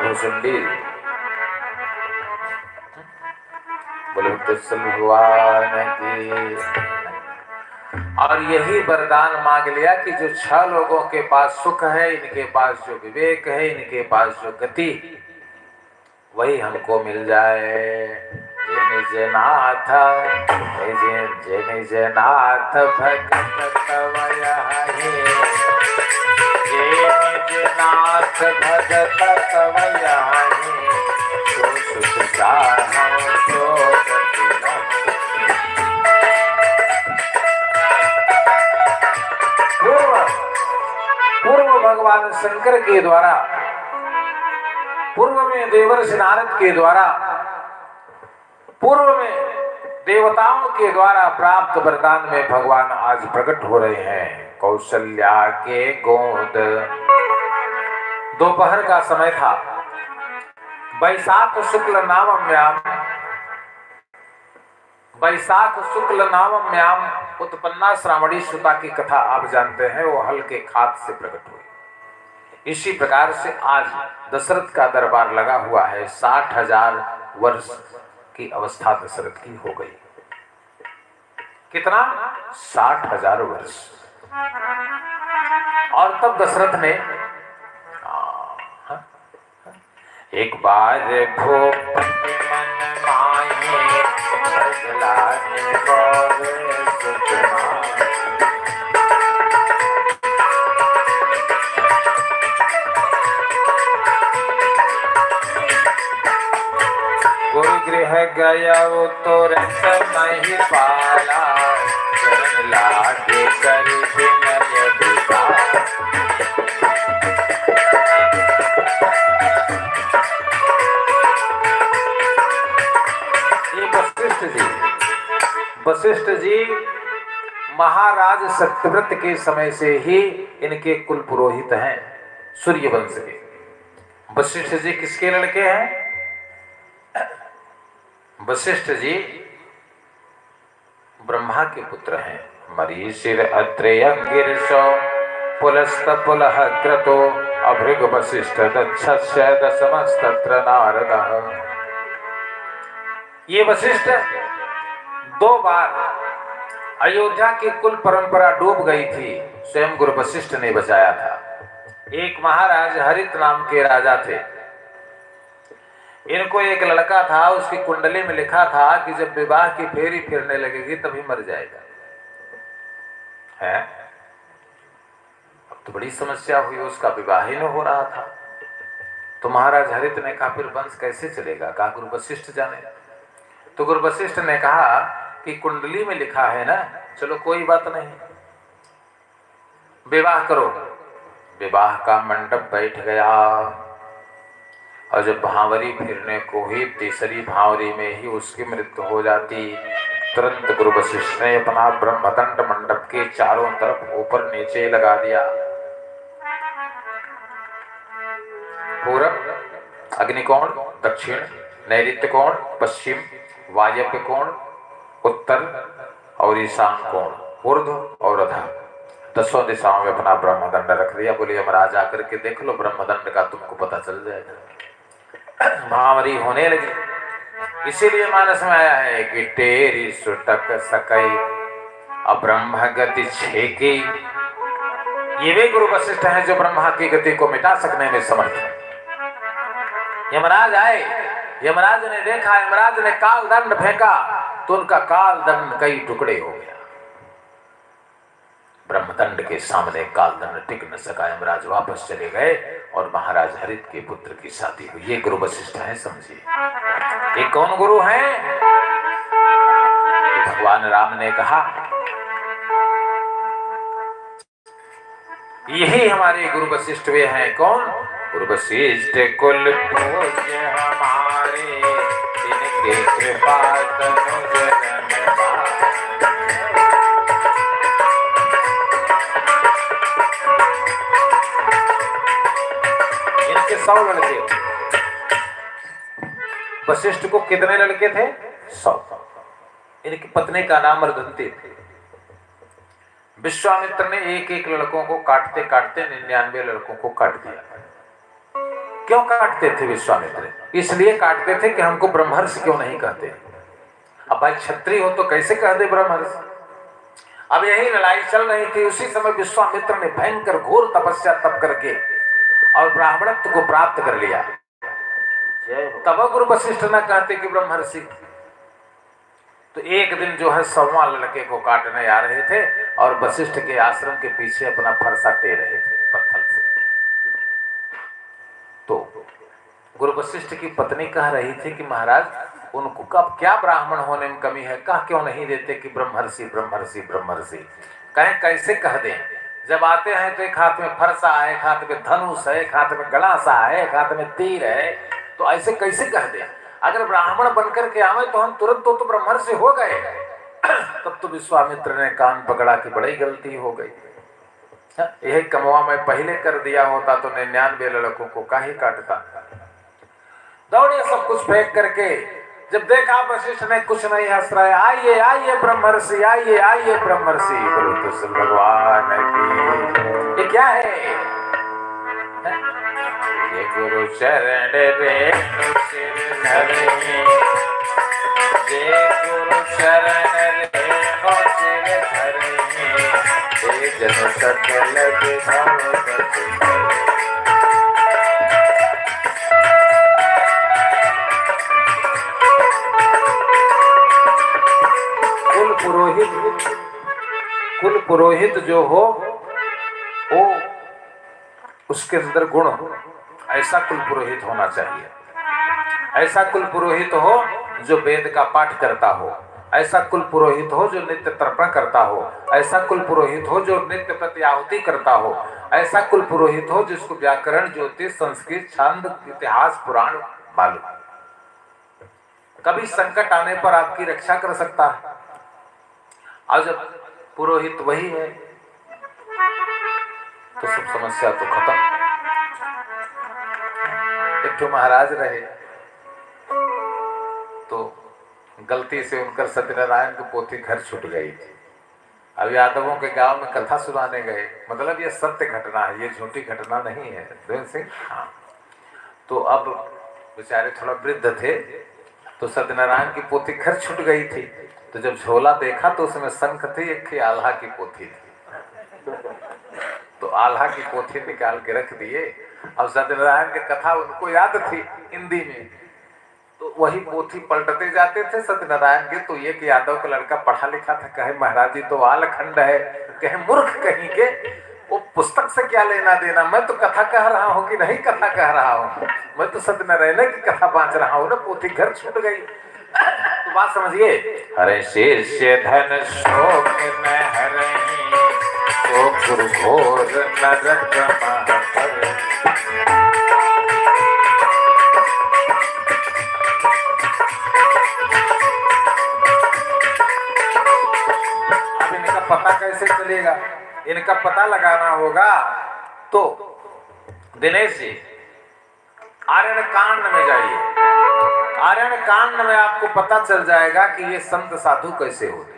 भुसुंडी। बोले कृष्ण भगवान की। और यही वरदान मांग लिया कि जो 6 लोगों के पास सुख है, इनके पास जो विवेक है, इनके पास जो गति, वही हमको मिल जाए। निज नाथ निज नाथ भगत तवया है, निज नाथ भगत तवया है, तो सुख चाहो तो गति न। पूर्व भगवान शंकर के द्वारा, पूर्व में देवर्षि नारद के द्वारा, पूर्व में देवताओं के द्वारा प्राप्त वरदान में भगवान आज प्रकट हो रहे हैं। कौशल्या के गोद। दोपहर का समय था। वैशाख शुक्ल नामम्याम उत्पन्ना श्रावणी सुता की कथा आप जानते हैं, वो हल के खाद से प्रकट हुई। इसी प्रकार से आज दशरथ का दरबार लगा हुआ है। 60,000 वर्ष की अवस्था दशरथ की हो गई। कितना? 60,000 वर्ष। और तब दशरथ ने एक बार भूपति मन माहे लागे बोले सुखमा। गुरु गृह गया तो रस नहीं पाला, चरण लागे कर विनय विचार। वशिष्ठ जी महाराज सत्यव्रत के समय से ही इनके कुल पुरोहित हैं, सूर्य वंश के। वशिष्ठ जी किसके लड़के हैं? वशिष्ठ जी ब्रह्मा के पुत्र हैं। मरीशिर अत्रेय गिरिशो पुलस्त पुलह क्रतो अभृग वशिष्ठ दक्षस्य दशमस्तत्र नारदः। ये वशिष्ठ 2 बार अयोध्या की कुल परंपरा डूब गई थी, स्वयं गुरु वशिष्ठ ने बचाया था। एक महाराज हरित नाम के राजा थे। इनको एक लड़का था, उसकी कुंडली में लिखा था कि जब विवाह की फेरी फिरने लगेगी तभी मर जाएगा। है? अब तो बड़ी समस्या हुई, उसका विवाह ही न हो रहा था। तो महाराज हरित ने कहा फिर वंश कैसे चलेगा? कहा गुरु वशिष्ठ जाने। तो गुरु वशिष्ठ ने कहा कि कुंडली में लिखा है ना, चलो कोई बात नहीं, विवाह करो। विवाह का मंडप बैठ गया और जब भांवरी फिरने को ही तीसरी भांवरी में ही उसकी मृत्यु हो जाती, तुरंत गुरु वशिष्ठ ने अपना ब्रह्मदंड मंडप के चारों तरफ ऊपर नीचे लगा दिया। पूरब अग्निकोण, दक्षिण नैऋत्य कोण, पश्चिम वायव्य कोण, उत्तर और ईशान कोण, ऊर्ध्व और अधः, 10 दिशाओं में अपना ब्रह्मदंड रख दिया। बोले यमराज आकर के देख लो, ब्रह्मदंड का तुमको पता चल जाएगा। भांवरी होने लगी। इसीलिए मानस में आया है कि तेरी सुटक सकई अब्रह्म गति छेकी। ये वे गुरु वशिष्ठ हैं जो ब्रह्मा की गति को मिटा सकने में समर्थ है। यमराज आए, यमराज ने देखा, यमराज ने काल दंड फेंका तो उनका काल दंड कई टुकड़े हो गया। ब्रह्मदंड के सामने काल दंड टिक न सका। यमराज वापस चले गए और महाराज हरित के पुत्र की शादी हुई। ये गुरु वशिष्ठ हैं, समझिए। ये कौन गुरु हैं? भगवान राम ने कहा यही हमारे गुरु वशिष्ठ वे हैं। कौन? गुरु वशिष्ठ कुल पूज्य हमारे, इनके कृपा तनु जनन मारे। इनके 100 लड़के। वशिष्ठ को कितने लड़के थे? 100। इनकी पत्नी का नाम अर्धंती थी। विश्वामित्र ने एक एक लड़कों को काटते काटते 99 लड़कों को काट दिया। क्यों काटते थे विश्वामित्र? इसलिए काटते थे कि हमको ब्रह्मर्षि क्यों नहीं कहते। अब भाई क्षत्रिय हो तो कैसे कह दे ब्रह्मर्षि? अब यही लड़ाई चल रही थी। उसी समय विश्वामित्र ने भयंकर घोर तपस्या तप करके और ब्राह्मणत्व को प्राप्त कर लिया। तब गुरु वशिष्ठ न कहते कि ब्रह्मर्षि। तो एक दिन जो है 100वां लड़के को काटने आ रहे थे और वशिष्ठ के आश्रम के पीछे अपना फरसा टे रहे थे पत्थर से। तो गुरु वशिष्ठ की पत्नी कह रही थी कि महाराज, उनको कब क्या ब्राह्मण होने में कमी है, कह क्यों नहीं देते कि ब्रह्मर्षि ब्रह्मर्षि ब्रह्मर्षि? कहें कैसे कह दें? जब आते हैं तो एक हाथ में फरसा है, एक हाथ में धनुष है, एक हाथ में गलासा है, एक हाथ में तीर है, तो ऐसे कैसे कह दें? अगर ब्राह्मण बनकर के आवे तो हम तुरंत तो ब्रह्मर्षि हो गए। तब तो विश्वामित्र ने कान पकड़ा कि बड़ी गलती हो गई। यही कमवा मैं पहले कर दिया होता तो 99 लड़कों को काहे काटता। दौड़े सब कुछ फेंक करके। जब देखा वशिष्ठ ने कुछ नहीं हंस रहा है, आइए आइए ब्रह्मर्षि, आइए आइए ब्रह्मर्षि, बोलो तो सब भगवान की। ये क्या है? ये गुरु चरण रेणु सिर धरे, ये गुरु चरण रेणु सिर धरे, ये जन सकल विधव कुल पुरोहित जो हो वो उसके अंदर गुण हो, ऐसा कुल पुरोहित होना चाहिए। ऐसा कुल पुरोहित हो जो वेद का पाठ करता हो, ऐसा कुल पुरोहित हो जो नित्य तर्पण करता हो, ऐसा कुल पुरोहित हो जो नित्य प्रत्याहुति करता हो, ऐसा कुल पुरोहित हो जिसको व्याकरण, ज्योतिष, संस्कृत, छंद, इतिहास, पुराण मालूम। कभी संकट आने पर आपकी रक्षा कर सकता है। और जब पुरोहित वही है तो सब समस्या तो खत्म। एक तो महाराज रहे तो गलती से उनकर सत्यनारायण की पोथी घर छूट गई थी। अब यादवों के गांव में कथा सुनाने गए, मतलब ये सत्य घटना है, ये झूठी घटना नहीं है देव सिंह। हाँ, तो अब बेचारे थोड़ा वृद्ध थे तो सत्यनारायण की पोथी घर छूट गई थी। तो जब झोला देखा तो उसमें शंख थी, एक आल्हा की पोथी थी। तो आल्हा की पोथी निकाल के रख दिए। अब सत्यनारायण की कथा उनको याद थी हिंदी में, तो वही पोथी पलटते जाते थे सत्यनारायण के। तो एक यादव का लड़का पढ़ा लिखा था, कहे महाराज जी तो आलखंड है, कहे मूर्ख कहीं के, वो पुस्तक से क्या लेना देना, मैं तो कथा कह रहा हूँ कि नहीं कथा कह रहा हूँ, मैं तो सत्यनारायण की कथा बांच रहा हूँ ना, पोथी घर छूट गई। तो बात समझिए, हरे शिष्य धन शोक न हरहि, तो गुरु घोर नरक महतर। अब इनका पता कैसे चलेगा? इनका पता लगाना होगा। तो दिनेश जी आर्यन कांड में जाइए, आर्यन कांड में आपको पता चल जाएगा कि ये संत साधु कैसे होते।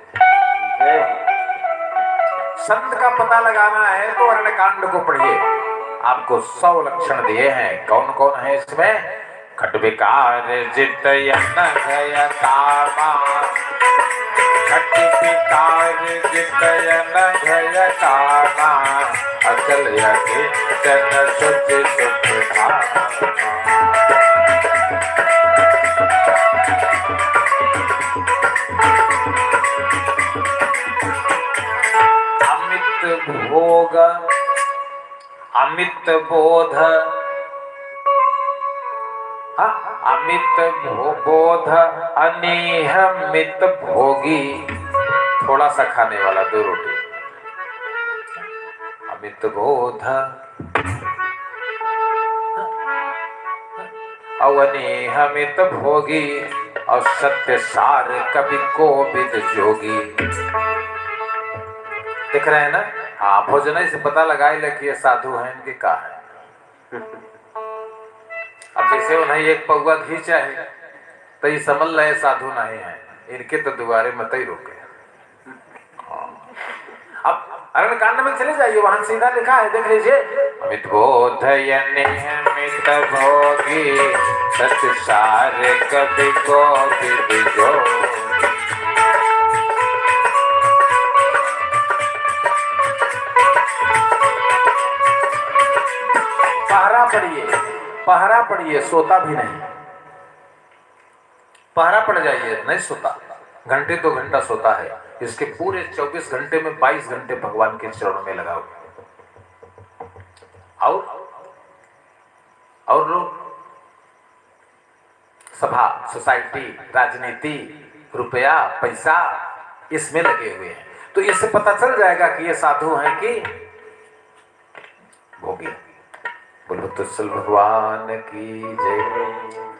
संत का पता लगाना है तो आर्यन कांड को पढ़िए। आपको 100 लक्षण दिए हैं। कौन कौन है इसमें? खट विकार जित यन गय कामा, खट विकार जित यन गय कामा, अकल यकिंचन शुचि सुख धामा। अमित भोग अमित बोध, अमित बोध अनियमित भोगी, थोड़ा सा खाने वाला 2 रोटी। अमित बोध अनियमित भोगी, और सत्य सार कवि कोविद जोगी। दिख रहे हैं ना? हाँ, भोजन से पता लगाए ले कि ये साधु हैं, इनके का है। अब जैसे उन्हें एक पौवा घींचा है तो ये समझ रहे साधु नहीं है, इनके तो दुआरे मत ही रोके। अब अरण्य कांड में चले जाइए, वहां सीधा लिखा है, देख लीजिए। अमित बोधयन अमित भोगी सत सार कवि को विजो। पहरा पड़िए, सोता भी नहीं। पहरा पड़ जाइए, नहीं सोता, घंटे 2 घंटा सोता है। इसके पूरे 24 घंटे में 22 घंटे भगवान के चरणों में लगाओ। और लोग सभा, सोसाइटी, राजनीति, रुपया, पैसा, इसमें लगे हुए हैं। तो इससे पता चल जाएगा कि ये साधु हैं कि भोगी। बोलो तो सल भगवान की जय।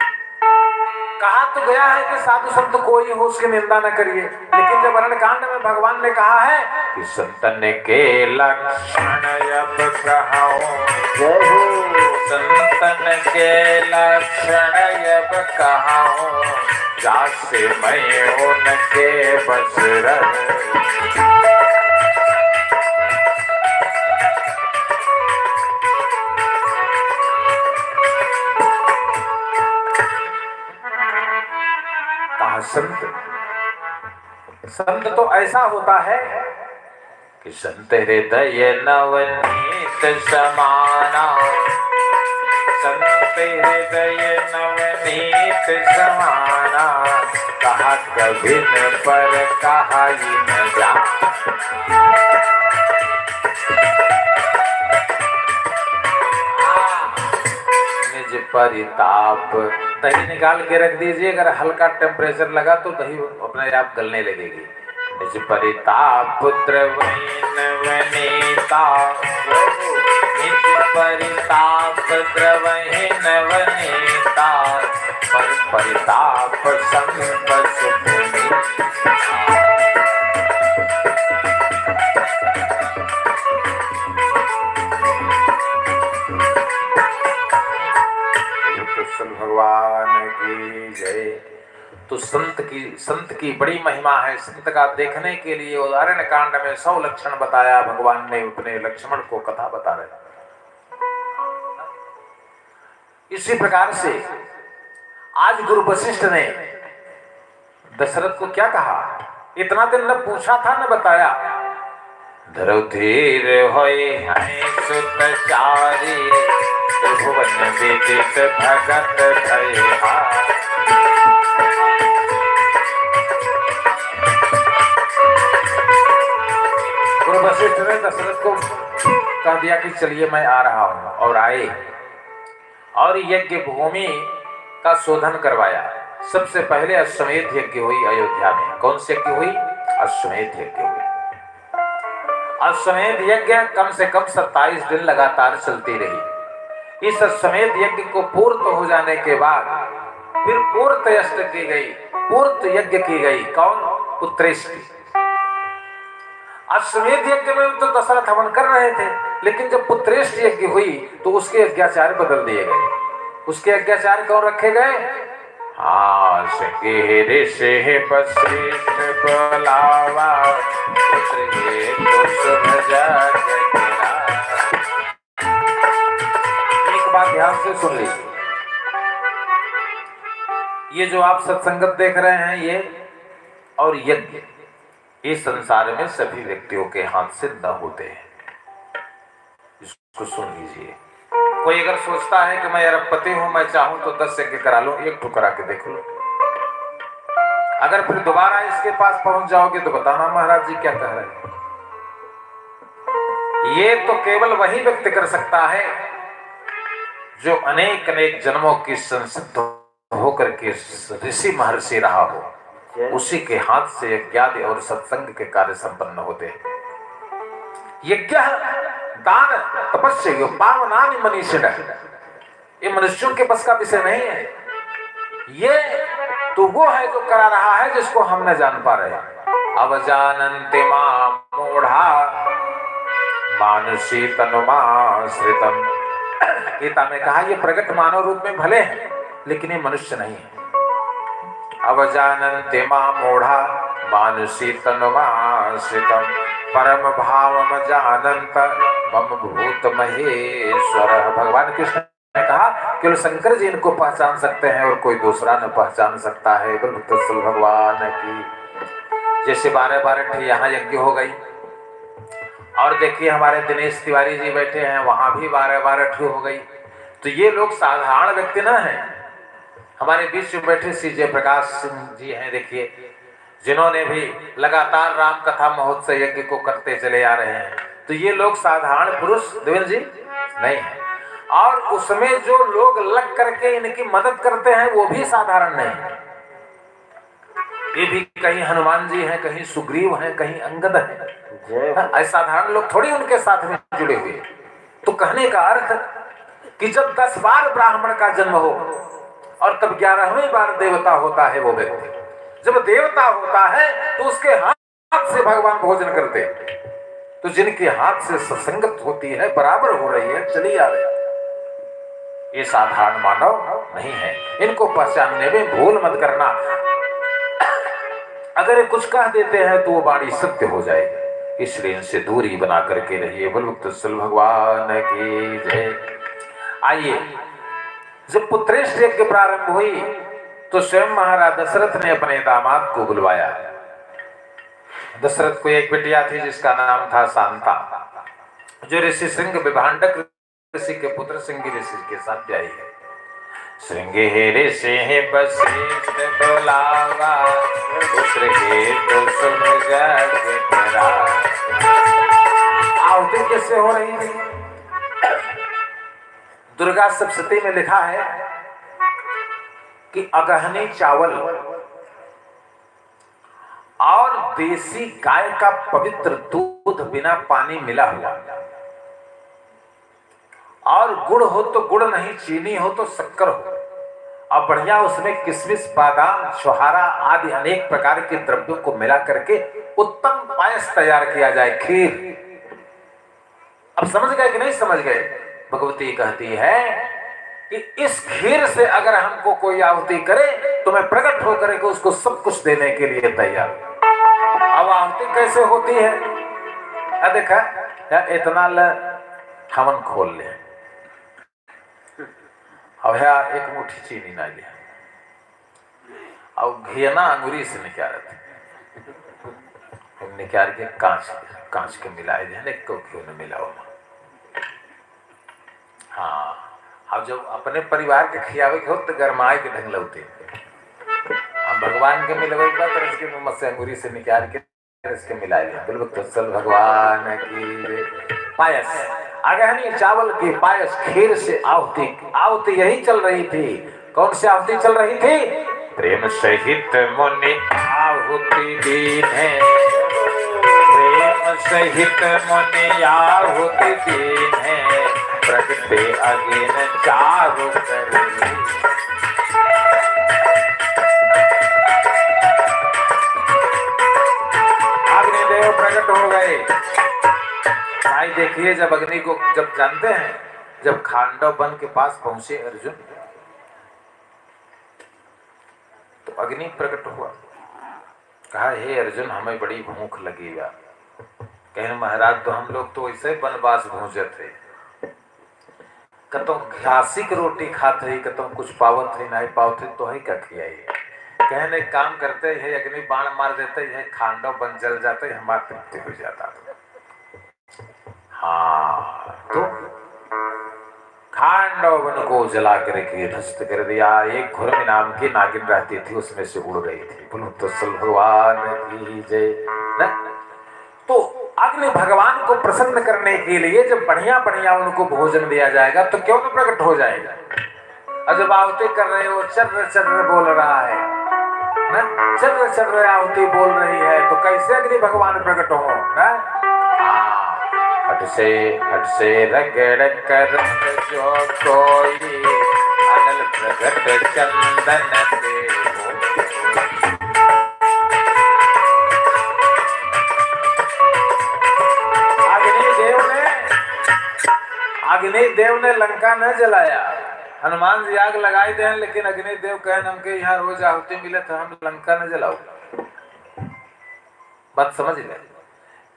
कहा तो गया है कि साधु संत कोई हो उसकी निंदा न करिए, लेकिन जब अरण्य कांड में भगवान ने कहा है कि संतन के लक्षण अब कहाओ, संतन के लक्षण अब कहाओ, जासे मैं उनके बस रह। संत तो ऐसा होता है कि संत हृदय नवनीत समाना, संत हृदय नवनीत समाना, कहा कभी न पर कहा ही न जा। निज परिताप, दही निकाल के रख दीजिए, अगर हल्का टेम्परेचर लगा तो दही अपने आप गलने लगेगी। निज परिताप द्रवहीन वनीता, निज परिताप द्रवहीन वनीता, पर परिताप संपस भूमि। भगवान की जय। तो संत की बड़ी महिमा है। संत का देखने के लिए अरण्य कांड में 100 लक्षण बताया भगवान ने, अपने लक्ष्मण को कथा बता रहे। इसी प्रकार से आज गुरु वशिष्ठ ने दशरथ को क्या कहा, इतना दिन न पूछा था न बताया। धीर होए हैं सुतचारी, त्रिभुवन विदित भगत भयहा। गुरु वशिष्ठ ने दशरथ को कह दिया कि चलिए मैं आ रहा हूं, और आए और यज्ञ भूमि का शोधन करवाया। सबसे पहले अश्वमेध यज्ञ हुई अयोध्या में। कौन सी यज्ञ हुई? अश्वमेध यज्ञ हुई। अश्वमेध यज्ञ कम से कम 27 दिन लगातार चलती रही। इस अश्वमेध यज्ञ को पूर्ण हो जाने के बाद फिर पूर्तयष्ट की गई, पूर्त यज्ञ की गई। कौन? पुत्रेष्टि। अश्वमेध यज्ञ में तो दशरथ हवन कर रहे थे, लेकिन जब पुत्रेष्टि यज्ञ हुई तो उसके यज्ञाचार्य बदल दिए गए। उसके यज्ञाचार्य कौन रखे गए? एक बात ध्यान से सुन लीजिए, ये जो आप सत्संगत देख रहे हैं ये और यज्ञ, इस संसार में सभी व्यक्तियों के हाथ से न होते हैं। इसको सुन लीजिए। कोई अगर सोचता है कि मैं अरबपति हूं, मैं चाहूं तो 10 यज्ञ करा लो, एक ठुकरा के देख लो। अगर फिर दोबारा इसके पास पहुंच जाओगे तो बताना महाराज जी क्या कह रहे हैं। ये तो केवल वही व्यक्ति कर सकता है जो अनेक अनेक जन्मों की संसिद्ध होकर के ऋषि महर्षि रहा हो। उसी के हाथ से यज्ञ और सत्संग के कार्य संपन्न होते हैं। यज्ञ दान तपस्या पावनानि मनीषिणः, ये मनुष्यों के बस का विषय नहीं है। ये तो वो है जो करा रहा है जिसको हम न जान पा रहे। अवजानन्ति मां मूढ़ा मानुषी तनुमाश्रितम्। गीता में कहा ये प्रकट मानव रूप में भले हैं, लेकिन ये मनुष्य नहीं है। अवजानन्ति मां मूढ़ा मानुषी तनुमाश्रितम परम भावम जानंत मम भूत महेश्वर। भगवान कृष्ण ने कहा केवल शंकर जी इनको पहचान सकते हैं और कोई दूसरा न पहचान सकता है। बोल भगवान की। जैसे 12-12 यहाँ यज्ञ हो गई, और देखिए हमारे दिनेश तिवारी जी बैठे हैं, वहां भी 12-12 हो गई। तो ये लोग साधारण व्यक्ति ना है। हमारे बीच में बैठे श्री जयप्रकाश सिंह जी हैं, देखिए, जिन्होंने भी लगातार राम कथा महोत्सव यज्ञ को करते चले आ रहे हैं। तो ये लोग साधारण पुरुष देवेंद्र जी नहीं है। और उसमें जो लोग लग करके इनकी मदद करते हैं वो भी साधारण नहीं है। ये भी कहीं हनुमान जी हैं, कहीं सुग्रीव हैं, कहीं अंगद हैं। ऐसे साधारण लोग थोड़ी उनके साथ में जुड़े हुए। तो कहने का अर्थ कि जब 10 बार ब्राह्मण का जन्म हो और तब 11वीं बार देवता होता है वो व्यक्ति। जब देवता होता है तो उसके हाथ से भगवान भोजन करते। तो जिनके हाथ से सत्संगत होती है, बराबर हो रही है, चली आ रही है, ये साधारण मानव नहीं है। इनको पहचानने में भूल मत करना। अगर ये कुछ कह देते हैं तो वो वाणी सत्य हो जाएगी, इसलिए इनसे दूरी बना करके रहिए। बोल भगवान की जय। आइए, जब पुत्रेष्ठ यज्ञ प्रारंभ हुई तो स्वयं महाराज दशरथ ने अपने दामाद को बुलवाया। दशरथ को एक बिटिया थी जिसका नाम था शांता, जो ऋषि श्रृंग विभांडक ऋषि के पुत्र श्रृंगी ऋषि के साथ ब्याही है। श्रृंगे ऋषि वशिष्ठ बुलावा, पुत्र के तो सुन जग तेरा। आहुति कैसे हो रही थी? दुर्गा सप्तशती में लिखा है कि अगहनी चावल और देसी गाय का पवित्र दूध बिना पानी मिला हुआ, और गुड़ हो तो गुड़ नहीं, चीनी हो तो शक्कर हो, और बढ़िया उसमें किशमिश, बादाम, छुहारा आदि अनेक प्रकार के द्रव्यों को मिला करके उत्तम पायस तैयार किया जाए, खीर। अब समझ गए कि नहीं समझ गए? भगवती कहती है कि इस खीर से अगर हमको कोई आहुति करे तो मैं प्रकट होकर के उसको सब कुछ देने के लिए तैयार। अब आहुति कैसे होती है? देखा इतना हवन खोल ले, अब है एक मुट्ठी चीनी ना लिया, अब घियना अंगूरी से निकाल निकाल के कांच के मिलाए थे, क्यों न मिलाओ। हाँ, अब जब अपने परिवार के खियावे के हो तो गरमाए के ढंग लगते, अब भगवान के मिलवे बात इसके मुंह से अंगूरी से निकाल के इसके मिलाए दिया। बिल्कुल भगवान की। पायस अगहनी चावल की पायस खीर से आहुति यही चल रही थी। कौन सी आहुति चल रही थी? प्रेम सहित मुनि आहुति दीने, प्रेम सहित मुनि आहुति दीने, प्रगटे अगिन चारु करी। अग्निदेव प्रकट हो गए। भाई देखिए, जब अग्नि को जब जानते हैं, जब खांडव वन के पास पहुंचे अर्जुन, तो अग्नि प्रकट हुआ। कहा, हे अर्जुन, हमें बड़ी भूख लगी है। कहे महाराज, तो हम लोग तो ऐसे वनवास भूंजे थे, कतों घासिक रोटी खाते ही, कतों कुछ पावत ही नहीं पावत तो है क्या खियाई। कहने काम करते है, अग्नि बाण मार देते है, खांडव बन जल जाते, हमारा तृप्ति हो जाता। हाँ, तो खांडव वन को जला करके ध्वस्त कर दिया। एक घुरमी नाम की नागिन रहती थी, उसमें से उड़ गई थी। बोलो तो भगवान की जय। तो अग्नि भगवान को प्रसन्न करने के लिए जब बढ़िया बढ़िया उनको भोजन दिया जाएगा तो क्यों न प्रकट हो जाएगा। और जब आहुति कर रहे हो, चर्र चर्र बोल रहा है ना, चर्र चर्र आहुति बोल रही है, तो कैसे अग्नि भगवान प्रकट हो ना? हट से रगड़ कर जो कोई अनल प्रगट चंदन दे हो। अग्निदेव ने लंका न जलाया। हनुमान जी आग लगाई दे, लेकिन अग्निदेव कहे हमके यहाँ रोज आहुति मिले तो हम लंका न जलाओ। बात समझ ले।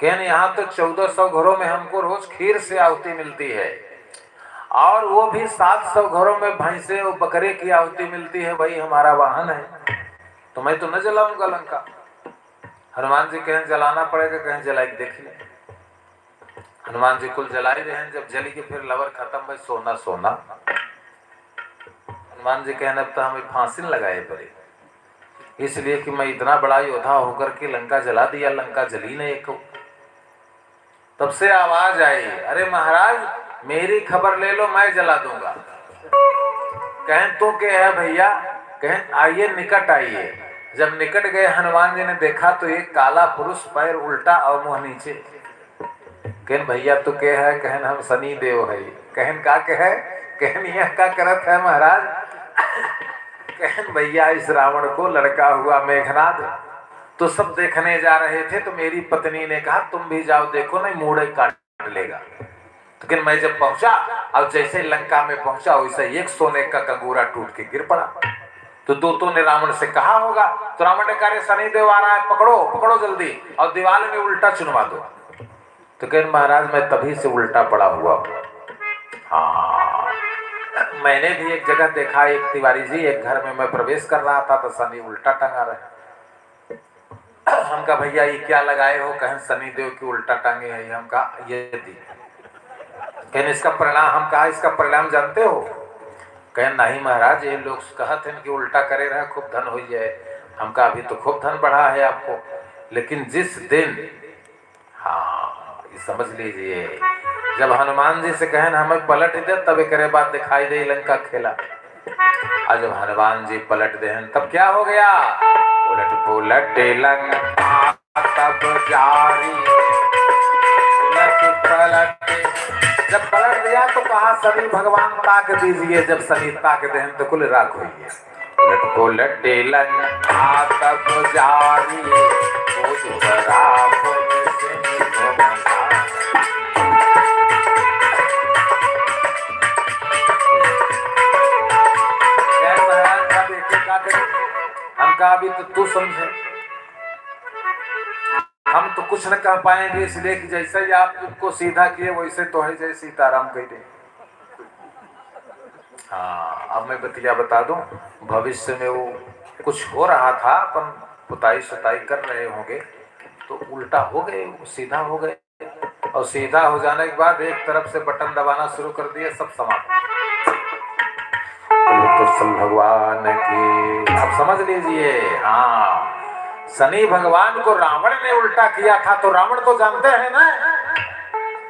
कहन यहाँ तो 1400 घरों में हमको रोज खीर से आहुति मिलती है, और वो भी 700 घरों में भैंसे और बकरे की आहुति मिलती है। भाई हमारा वाहन है, तो मैं तो न जलाऊंगा लंका। हनुमान जी कहें जलाना पड़ेगा, कहें जला के देख ले। हनुमान जी कुल जला ही रहे हैं, जब जली के फिर लवर खत्म, भाई सोना सोना। हनुमान जी कहने अब तो हमें फांसी लगाए पड़े, इसलिए कि मैं इतना बड़ा योद्धा होकर के लंका जला दिया, लंका जली नहीं एक। तब से आवाज आई, अरे महाराज मेरी खबर ले लो, मैं जला दूंगा। कहें तो क्या है भैया? कहें आइए निकट आइए। जब निकट गए हनुमान जी ने देखा तो एक काला पुरुष, पैर उल्टा और मुंह नीचे। कहन भैया तो क्या है? कहन हम शनि देव है। कहन का कहे? कहन यह का करत है महाराज? कहन भैया इस रावण को लड़का हुआ मेघनाद तो सब देखने जा रहे थे, तो मेरी पत्नी ने कहा तुम भी जाओ देखो, नहीं मुड़े काट लेगा। लेकिन मैं जब पहुंचा और जैसे लंका में पहुंचा वैसे एक सोने का कंगूरा टूट के गिर पड़ा। तो दूतों ने रावण से कहा होगा, तो रावण ने कहा शनिदेव आ रहा है, पकड़ो पकड़ो जल्दी और दीवार में उल्टा चुनवा दो। तो कहन महाराज मैं तभी से उल्टा पड़ा हुआ हूं। हाँ, मैंने भी एक जगह देखा, एक तिवारी जी एक घर में मैं प्रवेश कर रहा था तो शनि उल्टा टंगा रहे। हम कहा भैया ये क्या लगाए हो? कहें शनि देव की उल्टा टांगे है। हम कहा ये दी। कहने इसका परिणाम? हम कहा इसका परिणाम जानते हो? कहें नहीं महाराज, ये लोग कहते हैं कि उल्टा करे रहे खूब धन हो जाए। हम कहा अभी तो खूब धन बढ़ा है आपको, लेकिन जिस दिन, हाँ ये समझ लीजिए, जब हनुमान जी से कहें हमें पलट दे तब एक बात दिखाई दे लंका खेला। और जब हनुमान जी पलट दे तब क्या हो गया? उलट पुलट लंका तब जारी, उलट पलट। जब पलट दिया तो कहा शनि भगवान ताक दीजिए। जब शनि ताक दे तो कुल राख हुई है। उलट पुलट लंका तब जारी, हम कहा अभी तो तू समझे, हम तो कुछ न कह पाएंगे, इसलिए कि जैसे ही आपको सीधा किए वैसे तो है जैसे सीताराम कहते। हाँ अब मैं बतिया बता दूं, भविष्य में वो कुछ हो रहा था, अपन पुताई सुताई कर रहे होंगे तो उल्टा हो गए, सीधा हो गए, और सीधा हो जाने के बाद एक तरफ से बटन दबाना शुरू कर दिया, सब समाप्त। तो भगवान की आप समझ लीजिए। हाँ, शनि भगवान को रावण ने उल्टा किया था, तो रावण तो जानते हैं ना।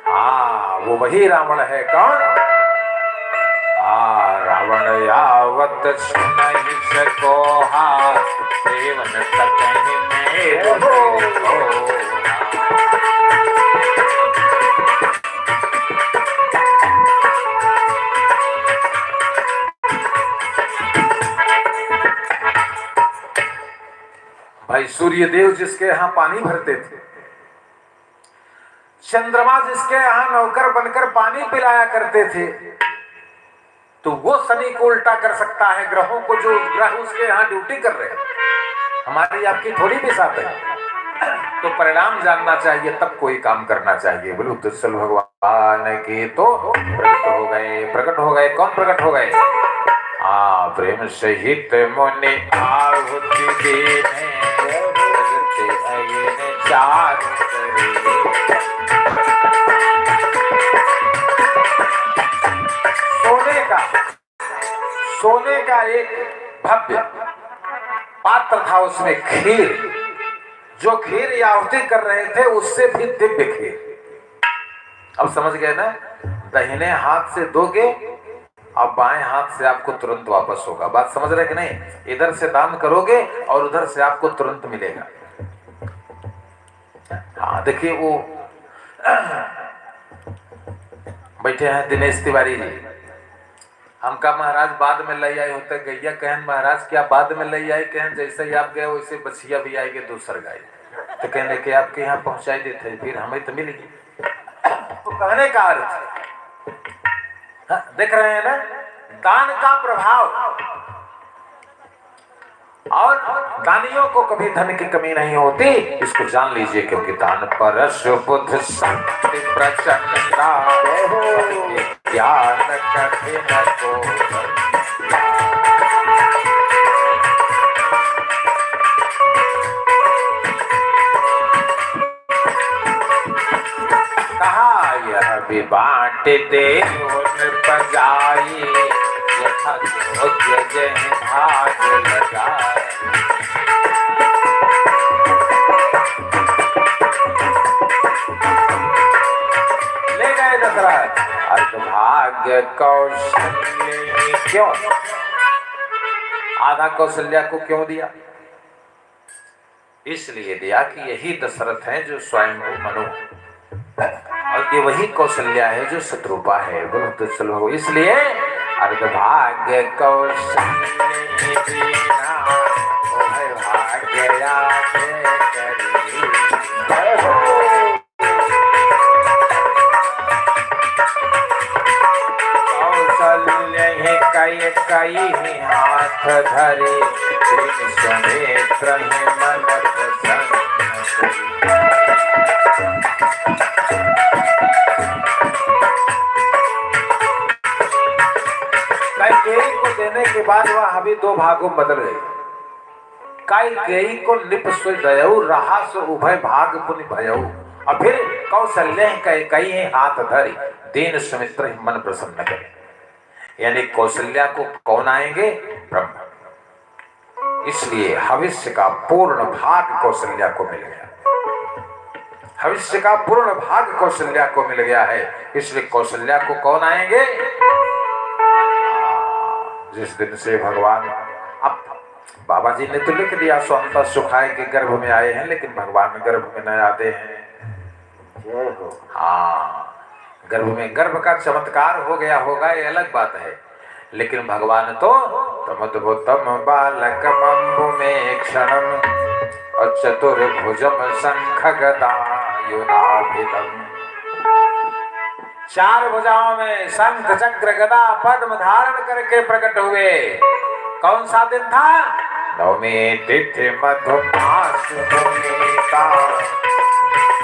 हाँ वो वही रावण है। कौन? रावण यावत नहीं सको देवन सकहि में भाई सूर्यदेव जिसके यहाँ पानी भरते थे, चंद्रमा जिसके यहाँ नौकर बनकर पानी पिलाया करते थे, तो वो शनि को उल्टा कर सकता है। ग्रहों को, जो ग्रह उसके यहाँ ड्यूटी कर रहे हैं, हमारी आपकी थोड़ी भी साथ है। तो परिणाम जानना चाहिए तब कोई काम करना चाहिए। बोलो उत्तरसल भगवान की। तो प्रकट हो गए, प्रकट हो गए। कौन प्रकट हो गए? प्रेम सहित मुनि आहुति देने चार सोने का एक भव्य पात्र था, उसमें खीर, जो खीर आहुति कर रहे थे उससे भी दिव्य खीर। अब समझ गए ना? दाहिने हाथ से दोगे अब बाएं हाथ से आपको तुरंत वापस होगा। बात समझ रहे कि नहीं? इधर से दान करोगे और उधर से आपको तुरंत मिलेगा। हाँ देखिए, वो बैठे हैं दिनेश तिवारी जी। हम कहा महाराज बाद में ले आए होते गैया। कहन महाराज क्या बाद में ले आए? कहन जैसे ही आप गए वैसे बछिया भी आएगी दूसर गाय। तो कहने के आपके यहाँ पहुंचाई देते फिर हमें तो मिलेगी। तो कहने का अर्थ, हाँ, देख रहे हैं ना दान का प्रभाव। और दानियों को कभी धन की कमी नहीं होती, इसको जान लीजिए, क्योंकि दान परश बुद्ध शक्ति प्रचंडा ज्ञान कठिन को। कहा यह भी बांट दे पजाई, यथा योग्य जय भाग लगाए। ले गए दशरथ अर्धभाग्य कौशल्य। क्यों आधा कौशल्या को क्यों दिया? इसलिए दिया कि यही दशरथ है जो स्वयं मनु, और ये वही कौशल्या है जो शत्रुपा है। बोलो तो चलो, इसलिए अर्धभाग्य कौशल्य भाग्य कौशल्य कई कई हाथ धरे, सुनेत्र मन प्रसन्न। कैकेयी को देने के बाद वह अभी दो भागों बदल गई। कैकेयी को निप सो दयऊ, रहा सो उभय भाग पुनि भयऊ। और फिर कौशल्य कैकेयी हाथ धरी, दीन सुमित्र मन प्रसन्न करे। यानी कौशल्या को कौन आएंगे? ब्रह्मा। इसलिए भविष्य का पूर्ण भाग कौशल्या को मिल गया। भविष्य का पूर्ण भाग कौशल्या को मिल गया है, इसलिए कौशल्या को कौन आएंगे? जिस दिन से भगवान, अब बाबा जी ने तो लिख दिया स्वतः सुखाए के गर्भ में आए हैं, लेकिन भगवान गर्भ में न आते हैं। हाँ, गर्भ में, गर्भ का चमत्कार हो गया होगा ये अलग बात है, लेकिन भगवान तो तमद्भुतम बालक मम्बु में क्षणम और चतुर्भुजम शंख गदायुधाभिधम। चार भुजाओं में शंख चक्र गदा पद्म धारण करके प्रकट हुए। कौन सा दिन था? नवमी तिथि मधुमास भूमिका,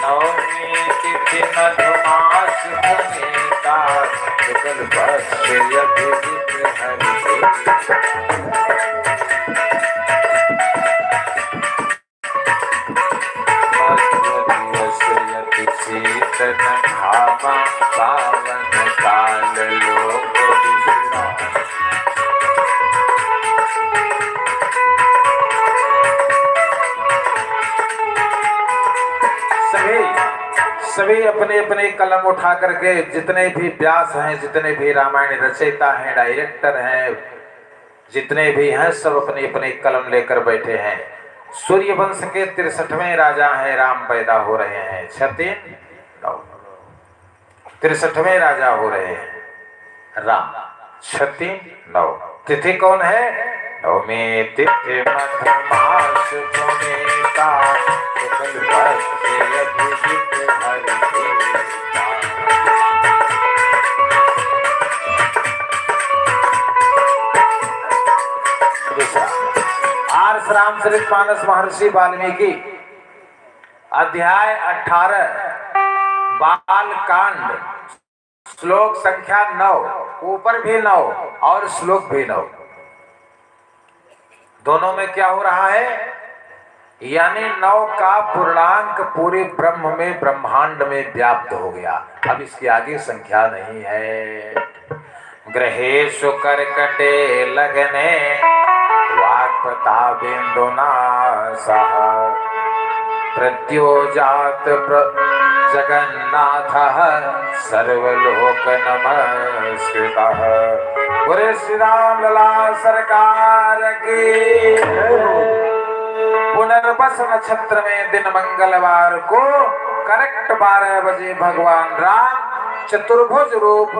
नवमी तिथि मधुमास भूमिका, शुक्ल पक्ष यभिजित हरि। शीतन घामा पावन काल लोक विश्राम। सभी अपने अपने कलम उठा करके, जितने भी व्यास हैं, जितने भी रामायण रचयिता हैं, डायरेक्टर हैं, जितने भी हैं, सब अपने अपने कलम लेकर बैठे हैं। सूर्य वंश के 63वें राजा हैं, राम पैदा हो रहे हैं। 63वें राजा हो रहे हैं राम। 36 तिथि कौन है? नवमी तिथि मधुमास भूमिका, शुक्ल पक्ष यभिजित हरि। आर्ष रामचरित मानस महर्षि वाल्मीकि अध्याय 18 बाल कांड, श्लोक संख्या 9, ऊपर भी 9 और श्लोक भी 9। दोनों में क्या हो रहा है? यानी 9 का पूर्णांक पूरे ब्रह्म में, ब्रह्मांड में व्याप्त हो गया। अब इसके आगे संख्या नहीं है। ग्रहेषु कर्कटे लगने, वाक्पता बिंदुनासः, प्रत्योजात जगन्नाथः, सर्वलोक नमस्कृतः। बोले श्री राम लला सरकार की। पुनर्वस नक्षत्र में दिन मंगलवार को करेक्ट 12 बजे भगवान राम चतुर्भुज रूप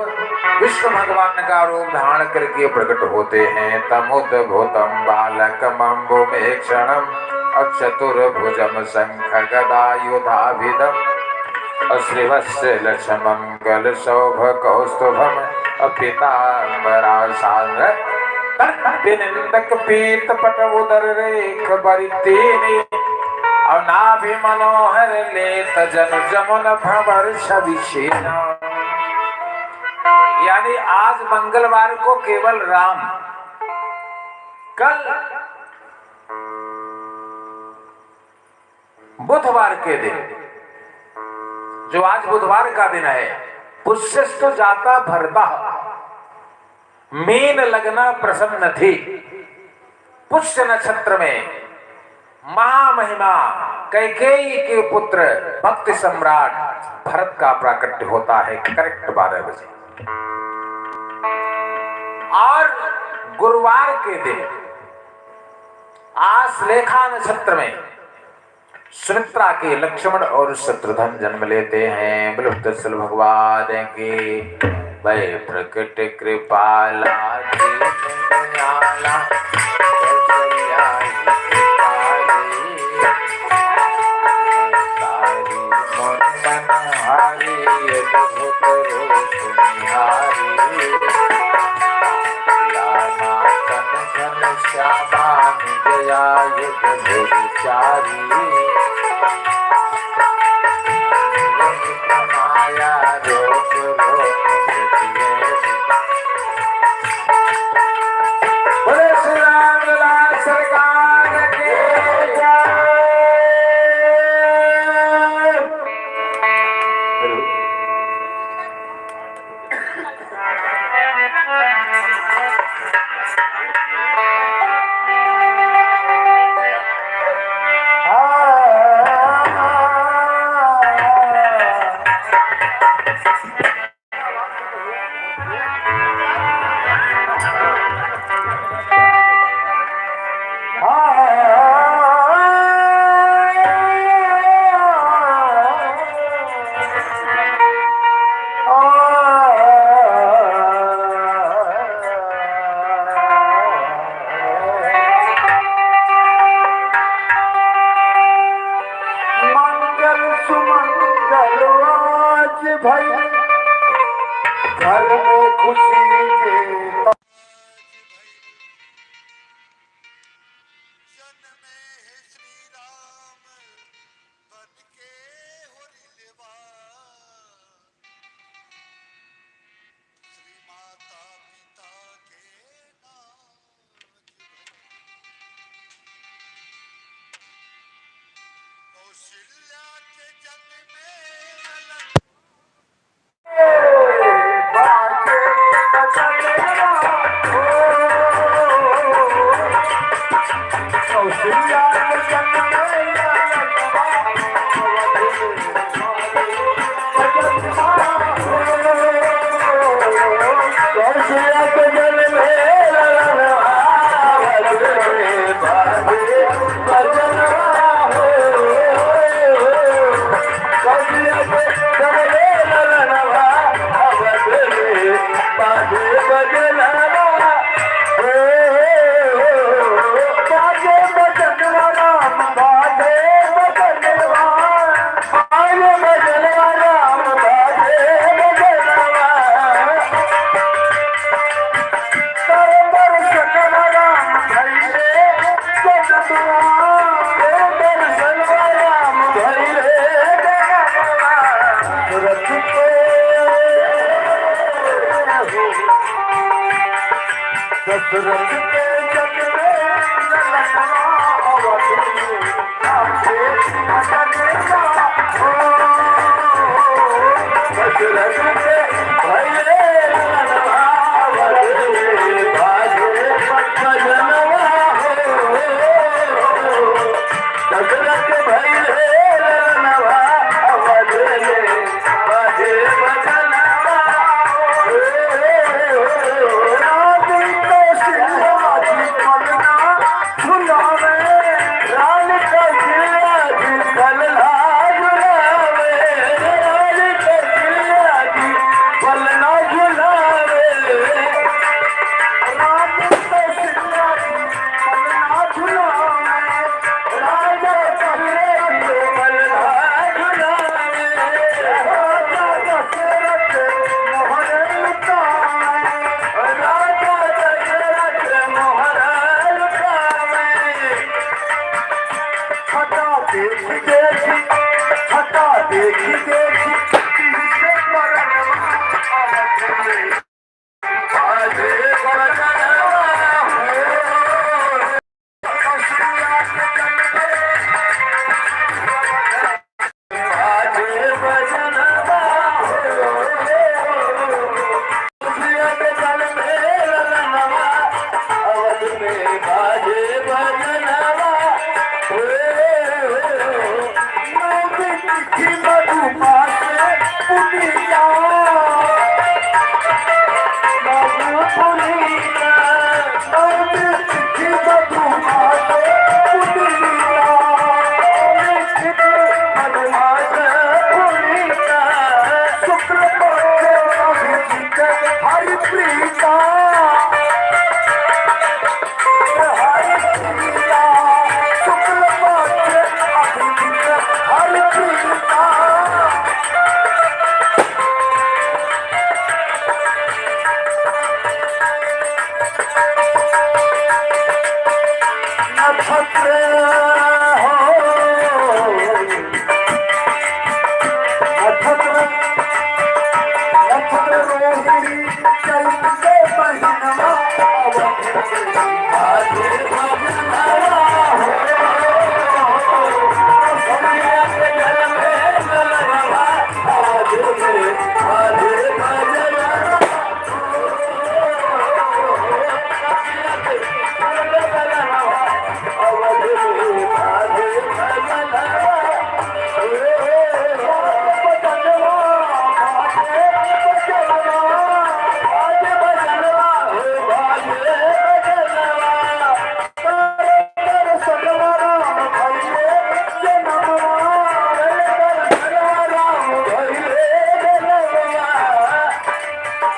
विष्णु भगवान का रूप धारण करके प्रकट होते हैं। तमुद्भुतम बालकमंबु में क्षणम चतुर्भुजम शंख गदायुधाभिधम, श्रीवत्स्य लक्ष्मंगल शोभ कौस्तुभम, पीतांबरा सांग निंदक पीत पट उदर रेख बरितेने और नाभि मनोहर लेत जन जमुन भंवर छविषेना। यानी आज मंगलवार को केवल राम, कल बुधवार के दिन, जो आज बुधवार का दिन है, पुष्यस्तु जाता भरता, मीन लगना प्रसन्न थी। पुष्य नक्षत्र में महामहिमा कैकेयी के पुत्र भक्ति सम्राट भरत का प्राकट्य होता है करेक्ट 12 बजे। और गुरुवार के दिन आश्लेषा नक्षत्र में सुमित्रा के लक्ष्मण और शत्रुघ्न जन्म लेते हैं। बलभद्र भगवान के भय प्रकट कृपाला दीनदयाला कौशल्या तारी मन मनहारी अद्भुत रूप निहारी लाना तन घन श्यामा निजया युग भुचारी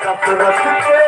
कसरत के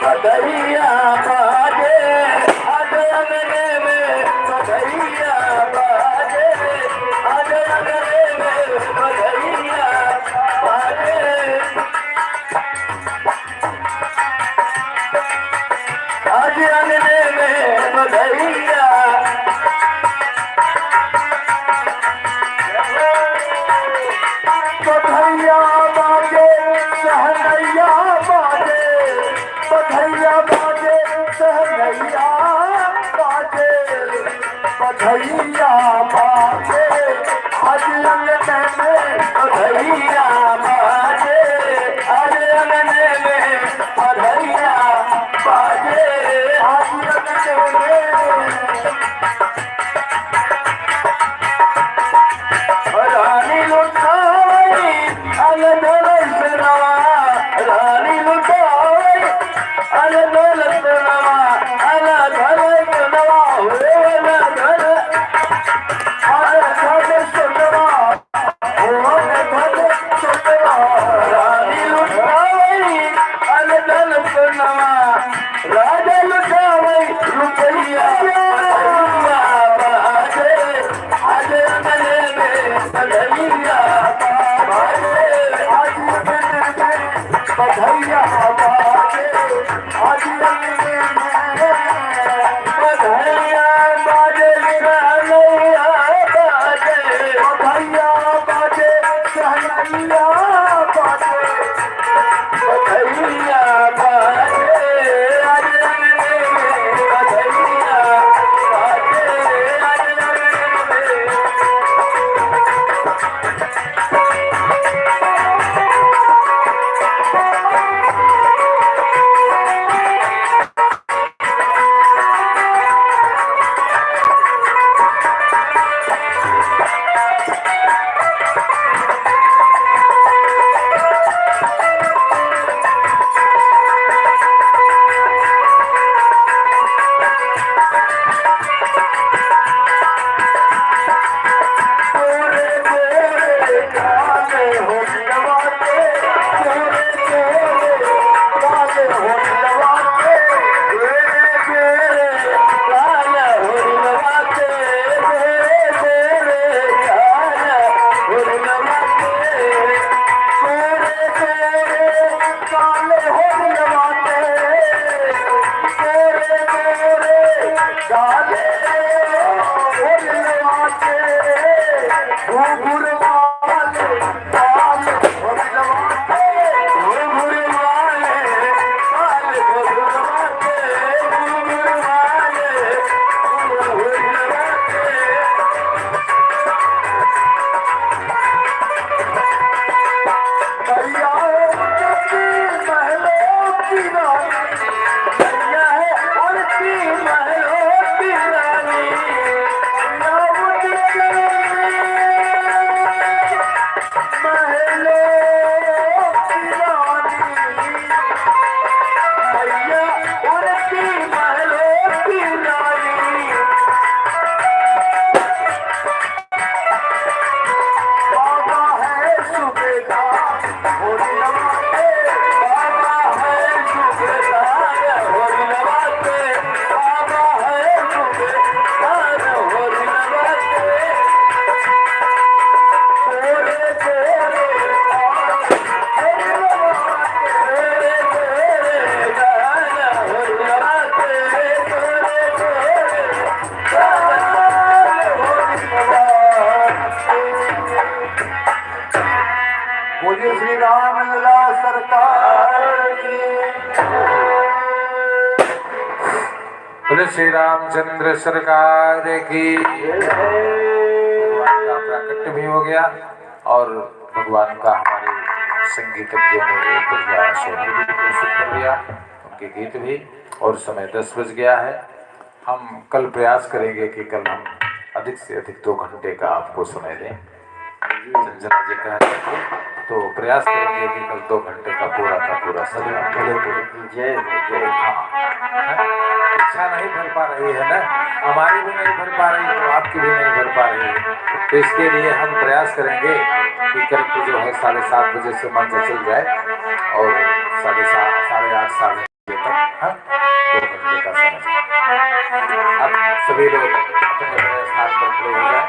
बधैया बाजे आज अंगने में बधैया बाजे आज अंगने में बधैया बाजे आज अंगने में रानी लुटाई अलग रवा रानी लुटाई अलग रवा अलग रवा राजा लुटावे रुपया बाजे आज अंगने में बधैया बाजे आज अंगने में बधैया बाजे आज अंगने में बधैया बाजे सहनैया बाजे बधैया बाजे सहनैया बाजे बधैया बाजे बोले श्री रामचंद्र सरकार की। भगवान का प्राकट्य भी हो गया और भगवान का हमारे संगीतज्ञों ने एक बढ़िया सोहर भी प्रस्तुत कर दिया, उनके गीत भी। और समय 10 बज गया है। हम कल प्रयास करेंगे कि कल हम अधिक से अधिक 2 घंटे का आपको समय दें। संजना जी कह रहे थे तो प्रयास करेंगे कि कल 2 घंटे का पूरा समय मिले तो जय हो जय। इच्छा नहीं भर पा रही है ना, हमारी भी नहीं भर पा रही है, आपकी भी नहीं भर पा रही है। तो इसके लिए हम प्रयास करेंगे कि कल को जो है 7:30 बजे से मंच चल जाए और 7:30 साढ़े 8 साढ़े 9 तक 2 घंटे का समय। अब सभी लोग अपने अपने स्थान पर खड़े हो जाए।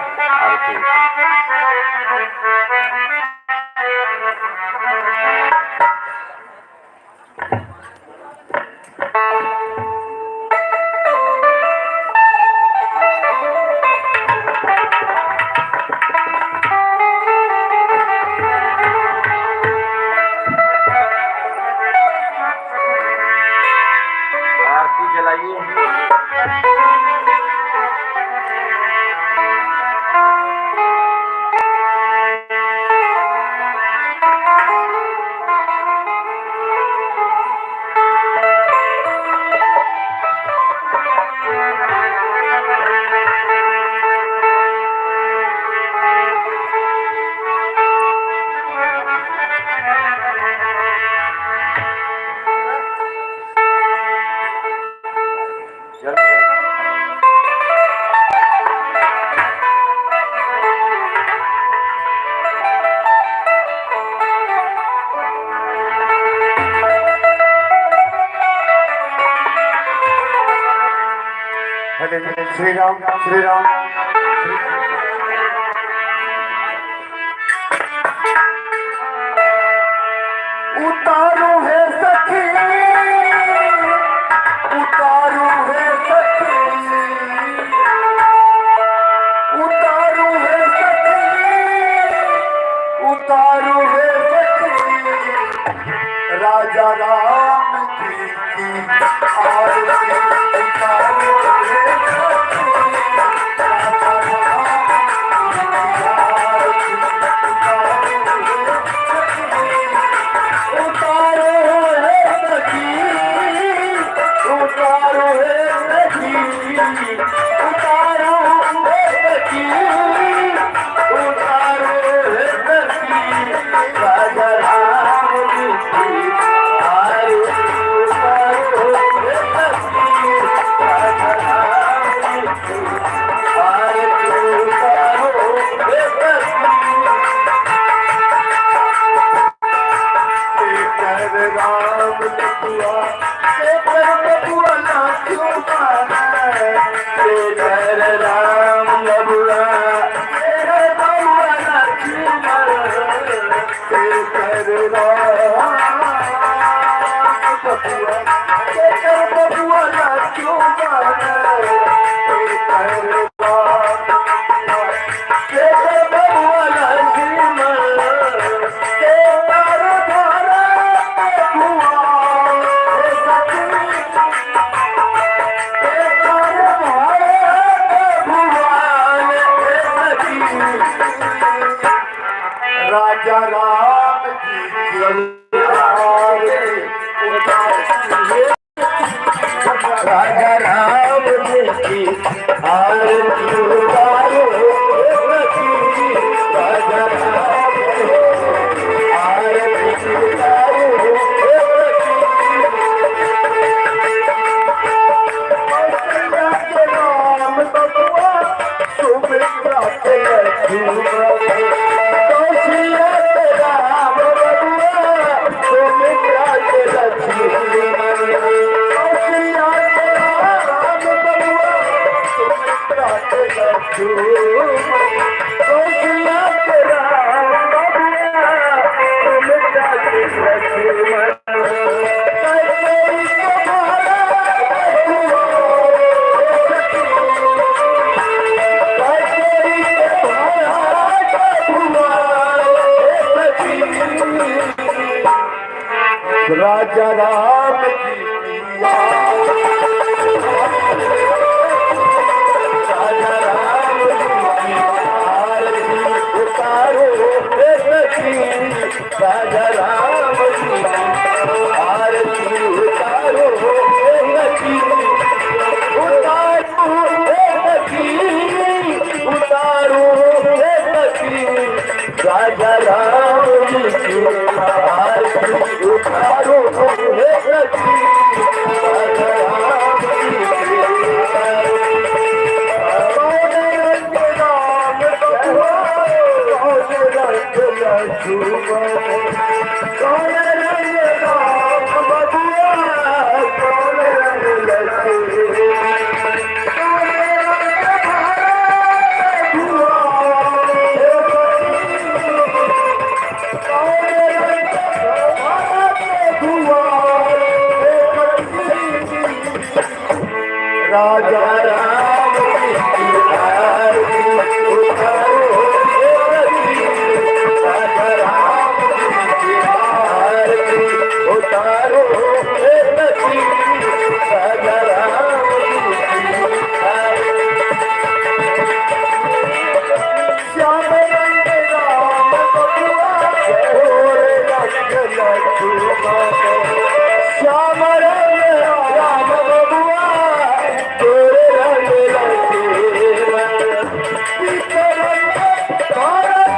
आरती जलाइए। श्री राम श्री राम। उतारू है सखी, उतारू है सखी, उतारू है सखी, उतारू है सखी। राजा राम जी की आरती उतारू है सखी। राजा राम जी की आरती उतारू है सखी। उतारू है सखी, उतारू है सखी, उतारू है सखी। राजा राम जी की आरती उतारू है सखी। राजा राम जी की आरती उतारू है सखी। शेखर राम बबुआ, शेखर बबुआ नाचो माना। शेखर राम बबुआ, शेखर बबुआ नाचो माना। शेखर राम बबुआ, शेखर बबुआ नाचो माना। शेखर राम शेखर बबुआ नाचो माना। शेखर धारा बबुआ है सखी। शेखर धारा बबुआ है सखी। राजा राम जी की आरती उतारू। राजा राम जी की आरती उतारू सखी। राजा राम आरती उतारू सखी। कौशल्या के राम बबुआ, सुमित्रा के लक्ष्मण। कौशल्या के राम बबुआ, सुमित्रा के लक्ष्मण। कौशल्या के राम बबुआ, सुमित्रा के लक्ष्मण। कौशल्या के राम बबुआ, सुमित्रा के लक्ष्मण। कैकेयी के भारा बबुआ सखी। कैकेयी के भारा बबुआ सखी। राजा राम जी की आरती राजा राम की आरती उतारो हे सखी, राजा राम की आरती उतारो हे सखी, उतारो हे सखी, उतारो हे सखी, राजा राम की आरती उतारो हे सखी, राजा राम की कौन रंग राम बबुआ, कौन रंग लक्ष्मण, कौन रंग राम बबुआ, कौन रंग लक्ष्मण, कौन रंग भारत धुआ, कौन रंग भारत धुआ, राजा राम की आरती उतारो हे सखी, राजा राम की आरती उतारो हे सखी, राजा राम की आरती। श्याम रंग राम बबुआ, गोरे रंग लक्ष्मण, श्याम रंग राम बबुआ, गोरे रंग लक्ष्मण, पीत रंग भारत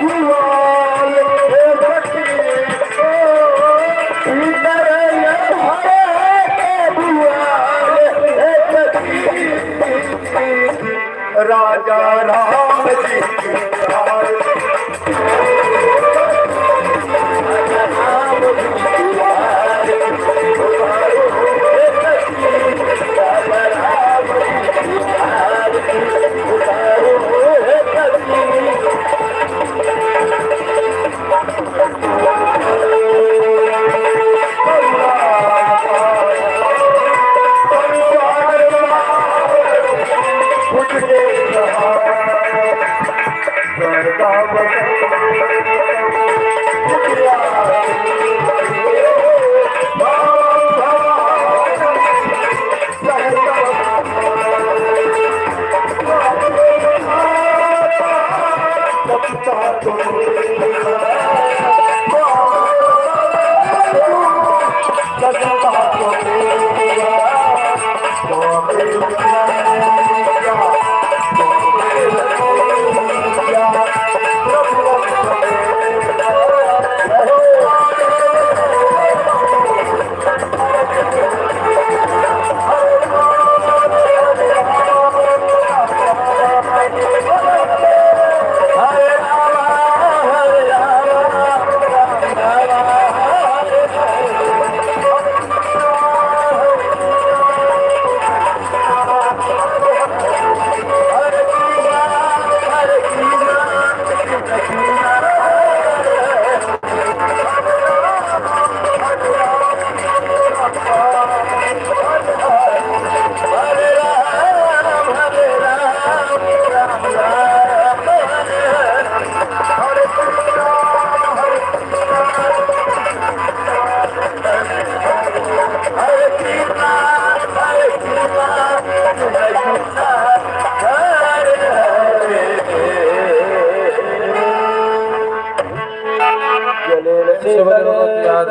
धुआल हे सखी, ओ पीत रंग भारत धुआल हे सखी, राजा राम जी की आरती, राजा राम जी की आरती उतारो हे सखी, राजा राम जी की आरती उतारो हे सखी।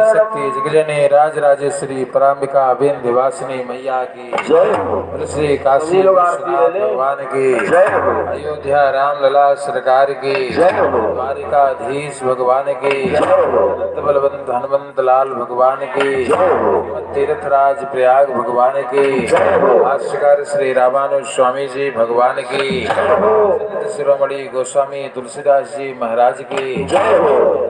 शक्ति जगजने राज राजेश्वरी पराम्बिका विंध्यवासिनी मैया की जय, श्री काशी विश्वनाथ भगवान की जय, अयोध्या राम लला सरकार की जय, द्वारिकाधीश भगवान की जय, बलवंत हनुमंत लाल भगवान की जय, तीर्थराज प्रयाग भगवान की जय, भाष्यकार श्री रामानुज स्वामी जी भगवान की संत शिरोमणि गोस्वामी तुलसीदास जी महाराज की जय,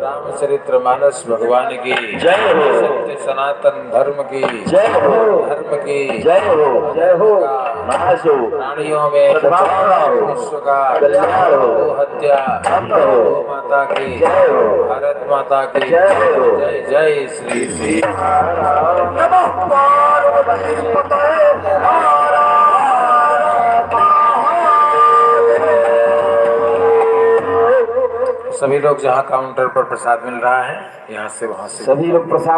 रामचरित्र मानस भगवान की जय, सत्य सनातन धर्म की जय, धर्म की जय हो, प्राणियों में विश्व का कल्याण हो, हत्या माता की जय, भारत माता की जय, जय श्री श्री सभी लोग जहाँ काउंटर पर प्रसाद मिल रहा है, यहाँ से वहाँ से सभी लोग प्रसाद